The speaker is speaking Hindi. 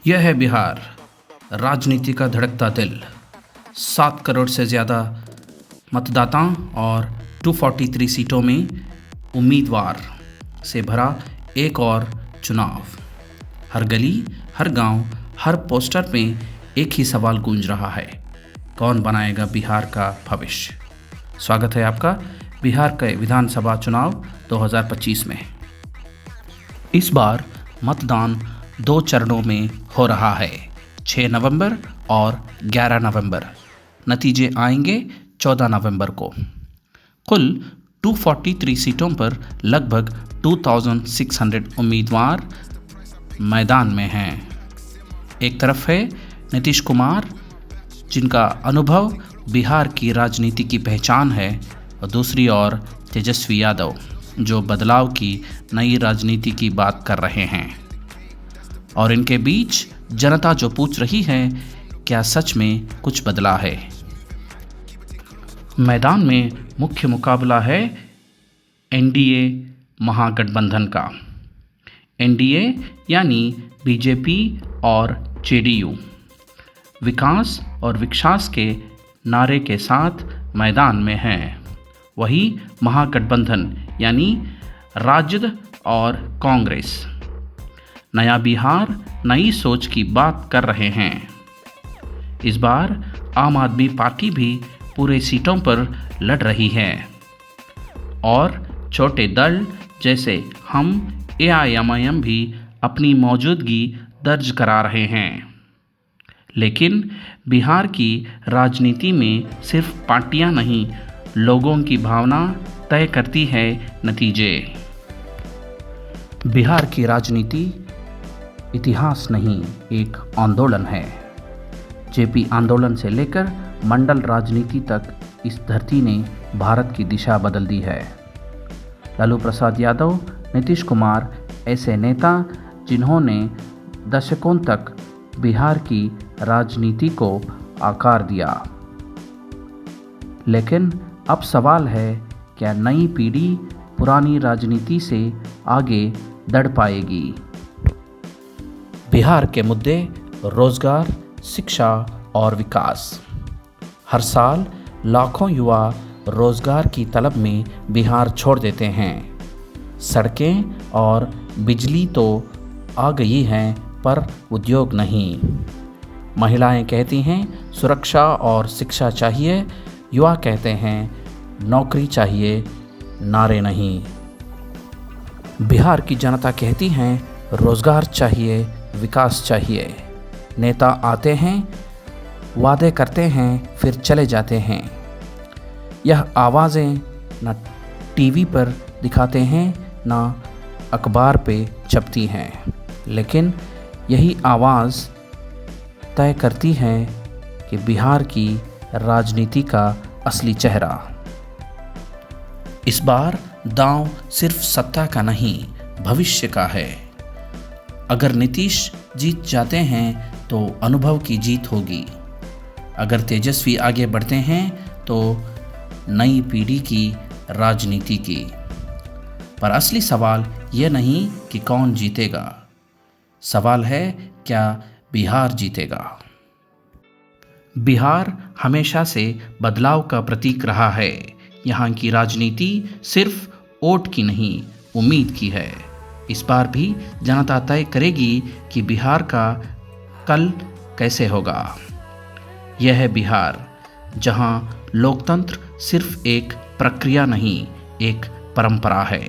यह है बिहार, राजनीति का धड़कता दिल। 7 करोड़ से ज़्यादा मतदाताओं और 243 सीटों में उम्मीदवार से भरा एक और चुनाव। हर गली, हर गांव, हर पोस्टर में एक ही सवाल गूंज रहा है, कौन बनाएगा बिहार का भविष्य। स्वागत है आपका बिहार के विधानसभा चुनाव 2025 में। इस बार मतदान 2 चरणों में हो रहा है, 6 नवंबर और 11 नवंबर। नतीजे आएंगे 14 नवंबर को। कुल 243 सीटों पर लगभग 2600 उम्मीदवार मैदान में हैं। एक तरफ है नीतीश कुमार, जिनका अनुभव बिहार की राजनीति की पहचान है, और दूसरी ओर तेजस्वी यादव, जो बदलाव की नई राजनीति की बात कर रहे हैं। और इनके बीच जनता जो पूछ रही है, क्या सच में कुछ बदला है। मैदान में मुख्य मुकाबला है एनडीए महागठबंधन का। एनडीए यानी बीजेपी और जेडीयू विकास और विकास के नारे के साथ मैदान में हैं। वही महागठबंधन यानी राजद और कांग्रेस नया बिहार, नई सोच की बात कर रहे हैं। इस बार आम आदमी पार्टी भी पूरे सीटों पर लड़ रही है और छोटे दल जैसे हम एआईएमआईएम भी अपनी मौजूदगी दर्ज करा रहे हैं। लेकिन बिहार की राजनीति में सिर्फ पार्टियां नहीं, लोगों की भावना तय करती है नतीजे। बिहार की राजनीति इतिहास नहीं, एक आंदोलन है। जेपी आंदोलन से लेकर मंडल राजनीति तक इस धरती ने भारत की दिशा बदल दी है। लालू प्रसाद यादव, नीतीश कुमार ऐसे नेता जिन्होंने दशकों तक बिहार की राजनीति को आकार दिया। लेकिन अब सवाल है, क्या नई पीढ़ी पुरानी राजनीति से आगे बढ़ पाएगी। बिहार के मुद्दे रोजगार, शिक्षा और विकास। हर साल लाखों युवा रोजगार की तलब में बिहार छोड़ देते हैं। सड़कें और बिजली तो आ गई हैं, पर उद्योग नहीं। महिलाएं कहती हैं सुरक्षा और शिक्षा चाहिए, युवा कहते हैं नौकरी चाहिए, नारे नहीं। बिहार की जनता कहती हैं रोजगार चाहिए, विकास चाहिए। नेता आते हैं, वादे करते हैं, फिर चले जाते हैं। यह आवाज़ें न टीवी पर दिखाते हैं, न अखबार पे छपती हैं, लेकिन यही आवाज़ तय करती है कि बिहार की राजनीति का असली चेहरा। इस बार दांव सिर्फ सत्ता का नहीं, भविष्य का है। अगर नीतीश जीत जाते हैं तो अनुभव की जीत होगी। अगर तेजस्वी आगे बढ़ते हैं तो नई पीढ़ी की राजनीति की। पर असली सवाल यह नहीं कि कौन जीतेगा, सवाल है क्या बिहार जीतेगा। बिहार हमेशा से बदलाव का प्रतीक रहा है। यहाँ की राजनीति सिर्फ वोट की नहीं, उम्मीद की है। इस बार भी जनता तय करेगी कि बिहार का कल कैसे होगा। यह है बिहार, जहाँ लोकतंत्र सिर्फ एक प्रक्रिया नहीं, एक परंपरा है।